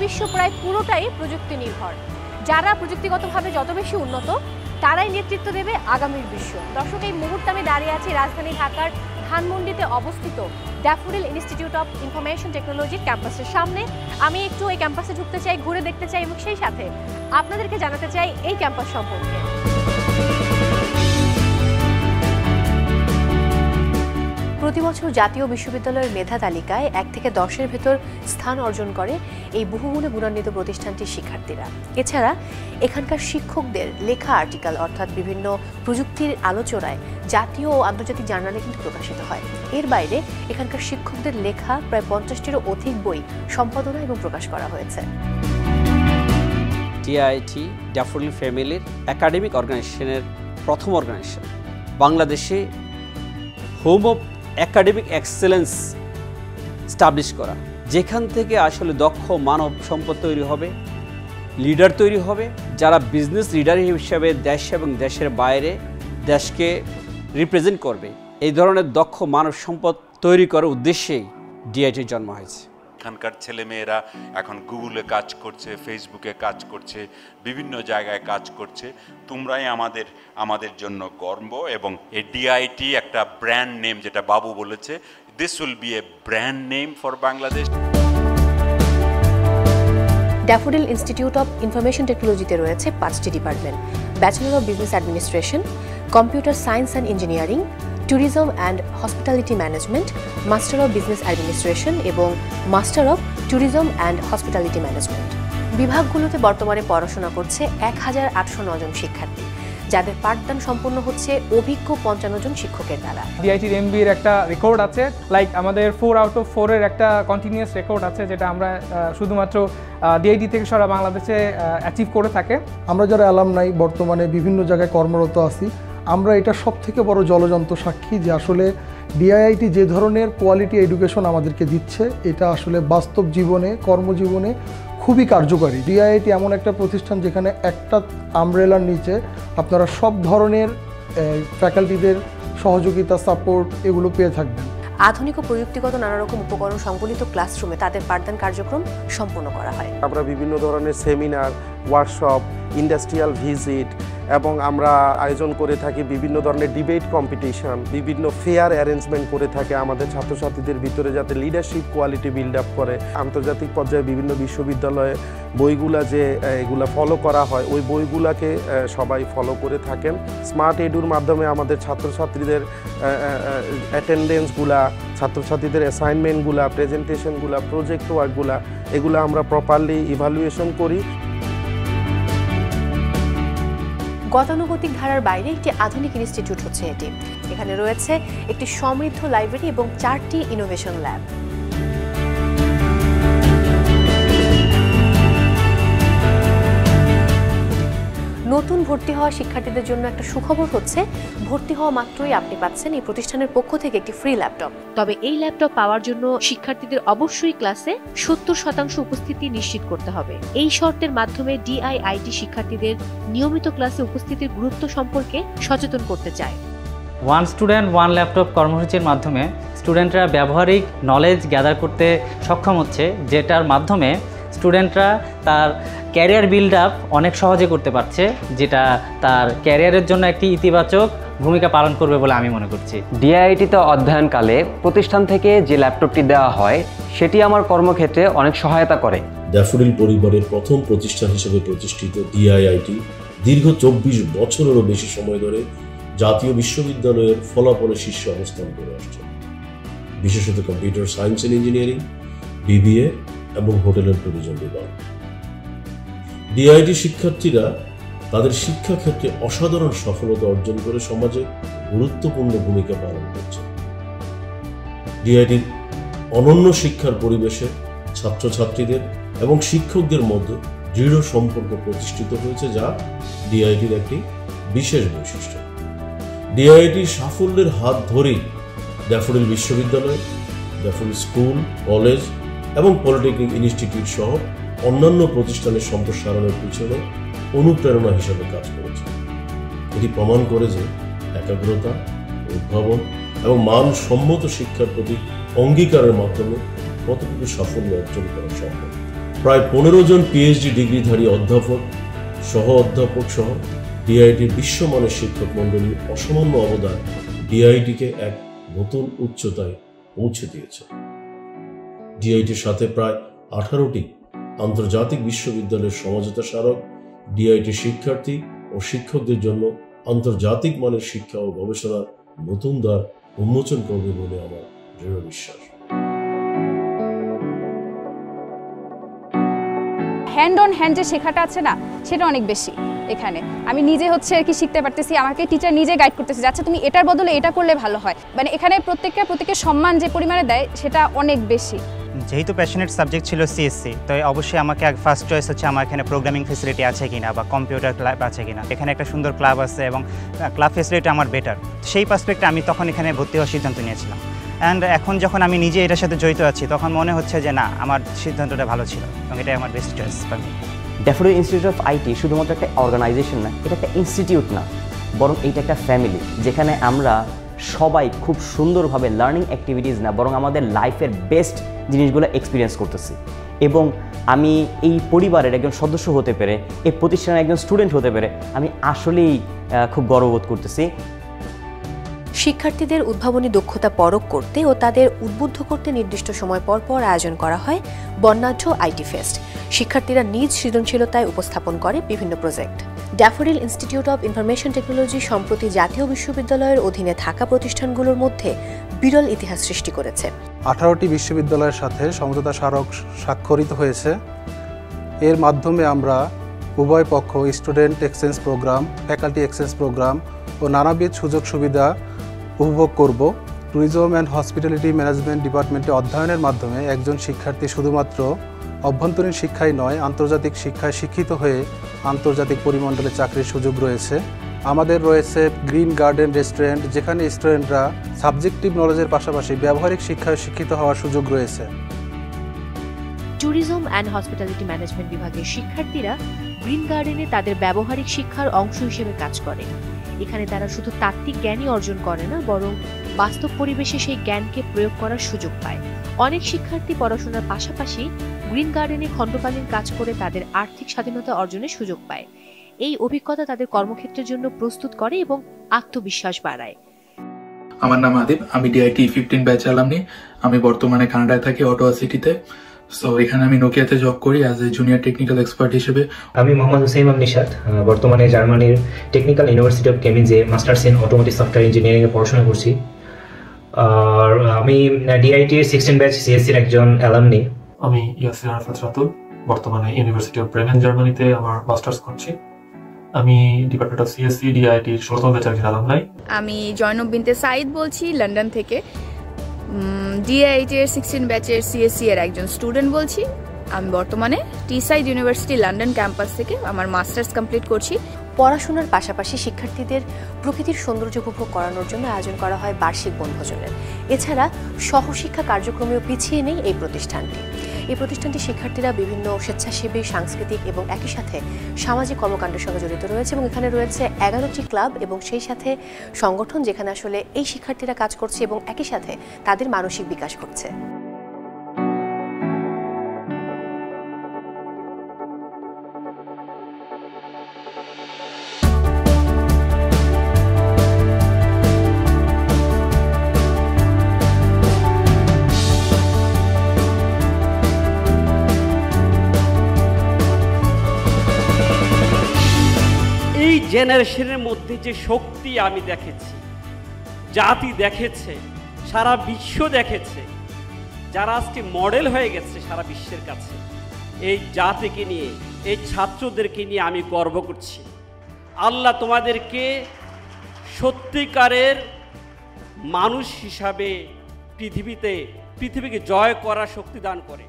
বিশ্ব প্রায় পুরোটাই প্রযুক্তি নির্ভর। যারা প্রযুক্তিগতভাবে যত বেশি উন্নত তারাই নেতৃত্ব দেবে আগামীর বিশ্ব। দর্শক, এই মুহূর্তে আমি দাঁড়িয়ে আছি রাজধানী ঢাকার ধানমন্ডিতে অবস্থিত ড্যাফোডিল ইনস্টিটিউট অফ ইনফরমেশন টেকনোলজির ক্যাম্পাসের সামনে। আমি একটু এই ক্যাম্পাসে ঢুকতে চাই, ঘুরে দেখতে চাই এবং সেই সাথে আপনাদেরকে জানাতে চাই এই ক্যাম্পাস সম্পর্কে। প্রতি বছর জাতীয় বিশ্ববিদ্যালয়ের মেধা তালিকায় 1 থেকে 10-এর ভেতর স্থান অর্জন করে এই বহুমূল্যে গুণান্বিত প্রতিষ্ঠানটির শিক্ষার্থীরা। এছাড়া এখানকার শিক্ষকদের লেখা আর্টিকেল অর্থাৎ বিভিন্ন প্রযুক্তির আলোচনায় জাতীয় ও আন্তর্জাতিক জার্নালে কিন্তু প্রকাশিত হয়। এর বাইরে এখানকার শিক্ষকদের লেখা প্রায় 50টিরও অধিক বই সম্পাদনা এবং প্রকাশ করা হয়েছে। ডিআইআইটি ড্যাফোডিল ফ্যামিলির একাডেমিক অর্গানাইজেশনের প্রথম অর্গানাইজেশন, বাংলাদেশে home of academic excellence establish করা, যেখান থেকে আসলে দক্ষ মানব সম্পদ তৈরি হবে, লিডার তৈরি হবে, যারা বিজনেস লিডার হিসেবে দেশ এবং দেশের বাইরে দেশকে রিপ্রেজেন্ট করবে। এই ধরনের দক্ষ মানব সম্পদ তৈরি করার উদ্দেশ্যেই ডিআইটির জন্ম হয়েছে। এখানকার ছেলেমেয়েরা এখন গুগলে কাজ করছে, ফেসবুকে কাজ করছে, বিভিন্ন জায়গায় কাজ করছে। তোমরাই আমাদের জন্য গর্ব, এবং এই ডিআইটি একটা ব্র্যান্ড নেম, যেটা বাবু বলেছে, this will be a brand name for Bangladesh. Daffodil institute of information টেকনোলজিতে রয়েছে 5টি department: bachelor of business administration, computer science and engineering, tourism and hospitality management, master of business administration এবং master of tourism and hospitality management. বিভাগগুলোতে বর্তমানে পড়াশোনা করছে 1809 জন শিক্ষার্থী, যাদের পাঠদান সম্পন্ন হচ্ছে অভিজ্ঞ 55 জন শিক্ষকের দ্বারা। ডিআইটির এমবিএর একটা রেকর্ড আছে, লাইক আমাদের 4 আউট অফ 4-এর একটা কন্টিনিউয়াস রেকর্ড আছে, যেটা আমরা শুধুমাত্র ডিআইটি থেকে সারা বাংলাদেশে অ্যাচিভ করে থাকে। আমরা যারা অ্যালামনাই বর্তমানে বিভিন্ন জায়গায় কর্মরত আছি, আমরা এটা সব থেকে বড় জলযন্ত্র সাক্ষী যে আসলে ডিআইআইটি যে ধরনের কোয়ালিটি এডুকেশন আমাদেরকে দিচ্ছে, এটা আসলে বাস্তব জীবনে, কর্মজীবনে খুবই কার্যকারী। ডিআইআইটি এমন একটা প্রতিষ্ঠান যেখানে একটা আমব্রেলার নিচে আপনারা সব ধরনের ফ্যাকাল্টিদের সহযোগিতা, সাপোর্ট এগুলো পেয়ে থাকবেন। আধুনিক ও প্রযুক্তিগত নানা রকম উপকরণ সংবলিত ক্লাসরুমে তাদের পাঠদান কার্যক্রম সম্পন্ন করা হয়। আমরা বিভিন্ন ধরনের সেমিনার, ওয়ার্কশপ, ইন্ডাস্ট্রিয়াল ভিজিট এবং আমরা আয়োজন করে থাকি বিভিন্ন ধরনের ডিবেট কম্পিটিশন, বিভিন্ন ফেয়ার অ্যারেঞ্জমেন্ট করে থাকে আমাদের ছাত্রছাত্রীদের ভিতরে, যাতে লিডারশিপ কোয়ালিটি বিল্ড আপ করে। আন্তর্জাতিক পর্যায়ে বিভিন্ন বিশ্ববিদ্যালয়ে বইগুলা যে এগুলা ফলো করা হয়, ওই বইগুলাকে সবাই ফলো করে থাকেন। স্মার্ট এডুর মাধ্যমে আমাদের ছাত্রছাত্রীদের অ্যাটেন্ডেন্সগুলা, ছাত্রছাত্রীদের অ্যাসাইনমেন্টগুলা, প্রেজেন্টেশনগুলা, প্রজেক্ট ওয়ার্কগুলা, এগুলো আমরা প্রপারলি ইভালুয়েশন করি। গতানুগতিক ধারার বাইরে একটি আধুনিক ইনস্টিটিউট হচ্ছে এটি। এখানে রয়েছে একটি সমৃদ্ধ লাইব্রেরি এবং 4টি ইনোভেশন ল্যাব। নতুন ভর্তি হওয়া শিক্ষার্থীদের জন্য একটা সুখবর হচ্ছে, ভর্তি হওয়া মাত্রই আপনি পাচ্ছেন এই প্রতিষ্ঠানের পক্ষ থেকে একটি ফ্রি ল্যাপটপ। তবে এই ল্যাপটপ পাওয়ার জন্য শিক্ষার্থীদের অবশ্যই ক্লাসে 70% উপস্থিতি নিশ্চিত করতে হবে। এই শর্তের মাধ্যমে ডিআইআইটি শিক্ষার্থীদের নিয়মিত ক্লাসে উপস্থিতির গুরুত্ব সম্পর্কে সচেতন করতে চায়। ওয়ান স্টুডেন্ট ওয়ান ল্যাপটপ কর্মসূচির মাধ্যমে স্টুডেন্টরা ব্যবহারিক নলেজ গ্যাদার করতে সক্ষম হচ্ছে, যেটার মাধ্যমে স্টুডেন্টরা তার ক্যারিয়ার বিল্ড আপ অনেক সহজে করতে পারছে, যেটা তার ক্যারিয়ারের জন্য একটি ইতিবাচক ভূমিকা পালন করবে বলে আমি মনে করছি। ডিআইআইটিতে অধ্যয়নকালে প্রতিষ্ঠান থেকে যে ল্যাপটপটি দেওয়া হয়, সেটি আমার কর্মক্ষেত্রে অনেক সহায়তা করে। ড্যাফোডিল পরিবারের প্রথম প্রতিষ্ঠান হিসেবে প্রতিষ্ঠিত ডিআইআইটি দীর্ঘ 24 বছরেরও বেশি সময় ধরে জাতীয় বিশ্ববিদ্যালয়ের ফলাফলে শীর্ষে অবস্থান করে আসছে, বিশেষত computer science and engineering, BBA এবং হোটেল অ্যান্ড ট্যুরিজম বিভাগ। ডিআইটি শিক্ষার্থীরা তাদের শিক্ষাক্ষেত্রে অসাধারণ সফলতা অর্জন করে সমাজে গুরুত্বপূর্ণ ভূমিকা পালন করছে। ডিআইটির অনন্য শিক্ষার পরিবেশে ছাত্রছাত্রীদের এবং শিক্ষকদের মধ্যে দৃঢ় সম্পর্ক প্রতিষ্ঠিত হয়েছে, যা ডিআইটির একটি বিশেষ বৈশিষ্ট্য। ডিআইটির সাফল্যের হাত ধরেই ড্যাফোডিল বিশ্ববিদ্যালয়, ড্যাফোডিল স্কুল, কলেজ এবং পলিটেকনিক ইনস্টিটিউট সহ অন্যান্য প্রতিষ্ঠানের সম্প্রসারণের পিছনে অনুপ্রেরণা হিসেবে কাজ করেছে। এটি প্রমাণ করে যে একাগ্রতা, উদ্ভাবন এবং মানসম্মত শিক্ষার প্রতি অঙ্গীকারের মাধ্যমে কতটুকু সাফল্য অর্জন করা সম্ভব। প্রায় 15 জন পিএইচডি ডিগ্রিধারী অধ্যাপক, সহ অধ্যাপক সহ ডিআইটির বিশ্বমানের শিক্ষক মণ্ডলীর অসামান্য অবদান ডিআইটিকে এক নতুন উচ্চতায় পৌঁছে দিয়েছে। ডিআইটির সাথে প্রায় 18টি আন্তর্জাতিক বিশ্ববিদ্যালয়ের সমঝোতা স্মারক ডিআইটির শিক্ষার্থী ও শিক্ষকদের জন্য আন্তর্জাতিক মানের শিক্ষা ও গবেষণার নতুন দ্বার উন্মোচন করবে বলে আমার দৃঢ় বিশ্বাস। হ্যান্ড অন হ্যান্ড যে শেখাটা আছে না, সেটা অনেক বেশি এখানে। আমি নিজে হচ্ছে আর কি শিখতে পারতেছি, আমাকে টিচার নিজে গাইড করতেছে, আচ্ছা তুমি এটার বদলে এটা করলে ভালো হয়। মানে এখানে প্রত্যেককে সম্মান যে পরিমাণে দেয় সেটা অনেক বেশি। যেহেতু প্যাশনেট সাবজেক্ট ছিল সিএসসি, তো অবশ্যই আমাকে ফার্স্ট চয়েস হচ্ছে আমার এখানে প্রোগ্রামিং ফেসিলিটি আছে কিনা বা কম্পিউটার ক্লাব আছে কিনা। এখানে একটা সুন্দর ক্লাব আছে এবং ক্লাব ফেসিলিটি আমার বেটার। সেই পার্সপেক্টে আমি তখন এখানে ভর্তি হওয়ার সিদ্ধান্ত নিয়েছিলাম। অ্যান্ড এখন যখন আমি নিজে এটার সাথে জড়িত আছি, তখন মনে হচ্ছে যে না, আমার সিদ্ধান্তটা ভালো ছিল এবং এটাই আমার best choice for me. Daffodil institute of IT শুধুমাত্র একটা অর্গানাইজেশন না, এটা একটা ইনস্টিটিউট না, বরং এটা একটা ফ্যামিলি, যেখানে আমরা সবাই খুব সুন্দরভাবে লার্নিং অ্যাক্টিভিটিস না, বরং আমাদের লাইফের বেস্ট জিনিসগুলো এক্সপিরিয়েন্স করতেছি। এবং আমি এই পরিবারের একজন সদস্য হতে পেরে, এই প্রতিষ্ঠানের একজন স্টুডেন্ট হতে পেরে আমি আসলেই খুব গর্ববোধ করতেছি। শিক্ষার্থীদের উদ্ভাবনী দক্ষতা পরখ করতে ও তাদের উদ্বুদ্ধ করতে নির্দিষ্ট সময় পর পর আয়োজন করা হয় বর্ণাঢ্য আইটি ফেস্ট। শিক্ষার্থীরা নিজ সৃজনশীলতায় উপস্থাপন করে বিভিন্ন project. Daffodil institute of information technology সম্প্রতি জাতীয় বিশ্ববিদ্যালয়ের অধীনে থাকা প্রতিষ্ঠানগুলোর মধ্যে বিরল ইতিহাস সৃষ্টি করেছে। 18টি বিশ্ববিদ্যালয়ের সাথে সমঝোতা স্মারক স্বাক্ষরিত হয়েছে। এর মাধ্যমে আমরা উভয় পক্ষ student exchange program, faculty exchange program ও নানাবিধ সুযোগ সুবিধা উপভোগ করব। ট্যুরিজম অ্যান্ড হসপিটালিটি ম্যানেজমেন্ট ডিপার্টমেন্টে অধ্যয়নের মাধ্যমে একজন শিক্ষার্থী শুধুমাত্র অভ্যন্তরীণ শিক্ষাই নয়, আন্তর্জাতিক শিক্ষায় শিক্ষিত হয়ে আন্তর্জাতিক পরিমণ্ডলে চাকরির সুযোগ রয়েছে। আমাদের রয়েছে গ্রিন গার্ডেন রেস্টুরেন্ট, যেখানে স্টুডেন্টরা সাবজেক্টিভ নলেজের পাশাপাশি ব্যবহারিক শিক্ষায় শিক্ষিত হওয়ার সুযোগ রয়েছে। ট্যুরিজম অ্যান্ড হসপিটালিটি ম্যানেজমেন্ট বিভাগের শিক্ষার্থীরা গ্রিন গার্ডেনে তাদের ব্যবহারিক শিক্ষার অংশ হিসেবে কাজ করে। এখানে তারা শুধু তাত্ত্বিক জ্ঞানই অর্জন করে না, বরং বাস্তব পরিবেশে সেই জ্ঞানকে প্রয়োগ করার সুযোগ পায়। অনেক শিক্ষার্থী পড়াশোনার পাশাপাশি গ্রিন গার্ডেনে খণ্ডকালীন কাজ করে তাদের আর্থিক স্বাধীনতা অর্জনের সুযোগ পায়। এই অভিজ্ঞতা তাদের কর্মক্ষেত্রের জন্য প্রস্তুত করে এবং আত্মবিশ্বাস বাড়ায়। আমার নাম আদিব, আমি ডিআইটি 15 ব্যাচ অ্যালামনি। আমি বর্তমানে কানাডায় থাকি, অটোয়া সিটিতে। সো এখানে আমি নোকিয়াতে জব করি as a junior technical expert হিসেবে। আমি মোহাম্মদ হুসেইন নিশাত, বর্তমানে জার্মানির টেকনিক্যাল ইউনিভার্সিটি অফ কেমিজে মাস্টার্স ইন অটোমোটিভ সফটওয়্যার ইঞ্জিনিয়ারিংয়ে পড়াশোনা করছি। আর আমি ডিআইটির 16 ব্যাচ সিএসসির একজন অ্যালামনি। আমি ইয়াসির আরাফাত রাতুল, বর্তমানে ইউনিভার্সিটি অফ ব্রেমেন জার্মানিতে আমার মাস্টার্স করছি। আমি ডিপার্টমেন্ট অফ সিএসসি ডিআইটির 16 ব্যাচের একজন অ্যালামনাই। আমি জয়নব বিনতে সাইদ বলছি, লন্ডন থেকে। ডিআইটির 16 ব্যাচের সিএসসি এর একজন স্টুডেন্ট বলছি। আমি বর্তমানে টিসাইড ইউনিভার্সিটি লন্ডন ক্যাম্পাস থেকে আমার মাস্টার্স কমপ্লিট করছি। পড়াশোনার পাশাপাশি শিক্ষার্থীদের প্রকৃতির সৌন্দর্য উপভোগ করানোর জন্য আয়োজন করা হয় বার্ষিক বনভোজনের। এছাড়া সহশিক্ষা কার্যক্রমেও পিছিয়ে নেই এই প্রতিষ্ঠানটি। এই প্রতিষ্ঠানটি শিক্ষার্থীরা বিভিন্ন স্বেচ্ছাসেবী, সাংস্কৃতিক এবং একই সাথে সামাজিক কর্মকাণ্ডের সঙ্গে জড়িত রয়েছে এবং এখানে রয়েছে 11টি ক্লাব এবং সেই সাথে সংগঠন, যেখানে আসলে এই শিক্ষার্থীরা কাজ করছে এবং একই সাথে তাদের মানসিক বিকাশ ঘটছে। জেনারেশনের মধ্যে যে শক্তি আমি দেখেছি, জাতি দেখেছে, সারা বিশ্ব দেখেছে, যারা আজকে মডেল হয়ে গেছে সারা বিশ্বের কাছে, এই জাতিকে নিয়ে, এই ছাত্রদেরকে নিয়ে আমি গর্ব করছি। আল্লাহ তোমাদেরকে সত্যিকারের মানুষ হিসাবে পৃথিবীকে জয় করার শক্তি দান করে।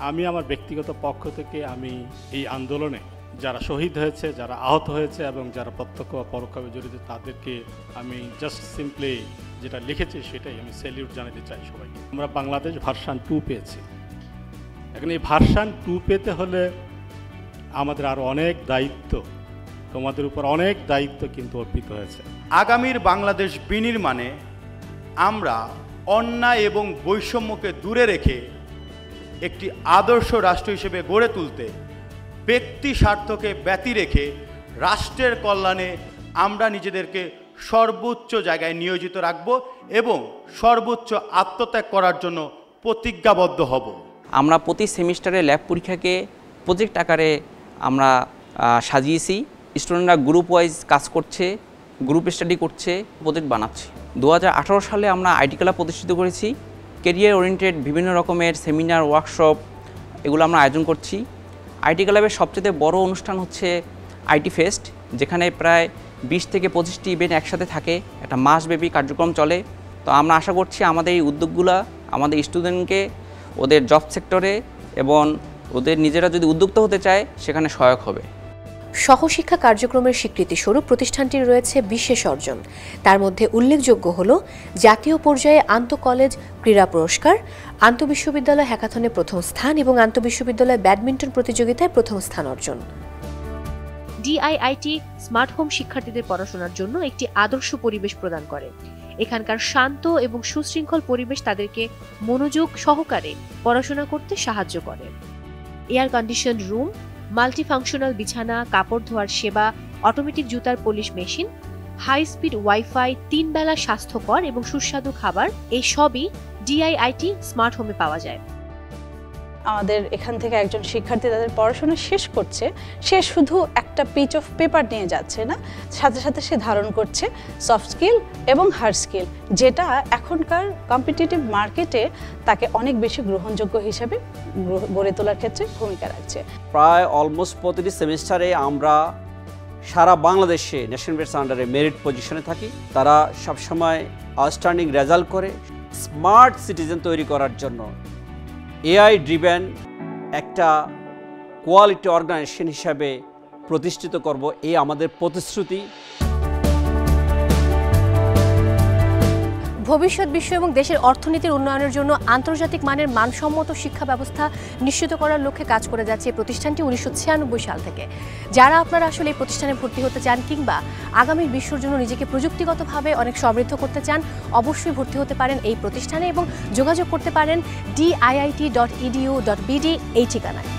আমি আমার ব্যক্তিগত পক্ষ থেকে আমি এই আন্দোলনে যারা শহীদ হয়েছে, যারা আহত হয়েছে এবং যারা প্রত্যক্ষ বা পরোক্ষভাবে জড়িত, তাদেরকে আমি জাস্ট সিম্পলি যেটা লিখেছি সেটাই আমি স্যালিউট জানাতে চাই সবাইকে। আমরা বাংলাদেশ ভার্সন 2 পেয়েছি। এখন এই ভার্সন 2 পেতে হলে আমাদের আরও অনেক দায়িত্ব, তোমাদের উপর অনেক দায়িত্ব কিন্তু অর্পিত হয়েছে। আগামীর বাংলাদেশ বিনির্মাণে আমরা অন্যায় এবং বৈষম্যকে দূরে রেখে একটি আদর্শ রাষ্ট্র হিসেবে গড়ে তুলতে ব্যক্তি স্বার্থকে ব্যতি রেখে রাষ্ট্রের কল্যাণে আমরা নিজেদেরকে সর্বোচ্চ জায়গায় নিয়োজিত রাখব এবং সর্বোচ্চ আত্মত্যাগ করার জন্য প্রতিজ্ঞাবদ্ধ হব। আমরা প্রতি সেমিস্টারে ল্যাব পরীক্ষাকে প্রজেক্ট আকারে আমরা সাজিয়েছি। স্টুডেন্টরা গ্রুপ ওয়াইজ কাজ করছে, গ্রুপ স্টাডি করছে, প্রজেক্ট বানাচ্ছে। 2018 সালে আমরা আইটি ক্লাব প্রতিষ্ঠিত করেছি। ক্যারিয়ার ওরিয়েন্টেড বিভিন্ন রকমের সেমিনার, ওয়ার্কশপ এগুলো আমরা আয়োজন করছি। আইটি ক্লাবের সবচেয়ে বড় অনুষ্ঠান হচ্ছে আইটি ফেস্ট, যেখানে প্রায় 20 থেকে 25টি ইভেন্ট একসাথে থাকে, একটা মাসব্যাপী কার্যক্রম চলে। তো আমরা আশা করছি আমাদের এই উদ্যোগগুলো আমাদের স্টুডেন্টকে ওদের জব সেক্টরে এবং ওদের নিজেরা যদি উদ্যোক্তা হতে চায় সেখানে সহায়ক হবে। সহশিক্ষা কার্যক্রমের স্বীকৃতি স্বরূপ প্রতিষ্ঠানটির রয়েছে বিশেষ অর্জন। তার মধ্যে উল্লেখযোগ্য হল জাতীয় পর্যায়ে আন্তঃকলেজ ক্রীড়া পুরস্কার, আন্তঃবিশ্ববিদ্যালয় হ্যাকাথনে প্রথম স্থান এবং আন্তঃবিশ্ববিদ্যালয় ব্যাডমিন্টন প্রতিযোগিতায় প্রথম স্থান অর্জন। ডিআইআইটি স্মার্ট হোম শিক্ষার্থীদের পড়াশোনার জন্য একটি আদর্শ পরিবেশ প্রদান করে। এখানকার শান্ত এবং সুশৃঙ্খল পরিবেশ তাদেরকে মনোযোগ সহকারে পড়াশোনা করতে সাহায্য করে। এয়ার কন্ডিশন রুম, মাল্টিফাংশনাল বিছানা, কাপড় ধোয়ার সেবা, অটোমেটিক জুতার polish machine, high speed wifi, 3 বেলা স্বাস্থ্যকর এবং সুস্বাদু খাবার, এই সবই ডিআইআইটি স্মার্ট হোমে পাওয়া যায়। আমাদের এখান থেকে একজন শিক্ষার্থী তাদের পড়াশোনা শেষ করছে, সে শুধু একটা পিচ অফ পেপার নিয়ে যাচ্ছে না, সাথে সাথে সে ধারণ করছে সফট স্কিল এবং হার্ড স্কিল, যেটা এখনকার কম্পিটিটিভ মার্কেটে তাকে অনেক বেশি গ্রহণযোগ্য হিসেবে গড়ে তোলার ক্ষেত্রে ভূমিকা রাখছে। প্রায় অলমোস্ট প্রতিটি সেমিস্টারে আমরা সারা বাংলাদেশে ন্যাশনাল বেস আন্ডারে মেরিট পজিশনে থাকি। তারা সবসময় আউটস্ট্যান্ডিং রেজাল্ট করে। স্মার্ট সিটিজেন তৈরি করার জন্য এআই ড্রিভেন একটা কোয়ালিটি অর্গানাইজেশন হিসাবে প্রতিষ্ঠিত করব, এই আমাদের প্রতিশ্রুতি। ভবিষ্যৎ বিশ্ব এবং দেশের অর্থনীতির উন্নয়নের জন্য আন্তর্জাতিক মানের মানসম্মত শিক্ষা ব্যবস্থা নিশ্চিত করার লক্ষ্যে কাজ করে যাচ্ছে এই প্রতিষ্ঠানটি 1996 সাল থেকে। যারা আপনারা আসলে এই প্রতিষ্ঠানে ভর্তি হতে চান কিংবা আগামীর বিশ্বর জন্য নিজেকে প্রযুক্তিগতভাবে অনেক সমৃদ্ধ করতে চান, অবশ্যই ভর্তি হতে পারেন এই প্রতিষ্ঠানে এবং যোগাযোগ করতে পারেন diit.edu.bd এই ঠিকানায়।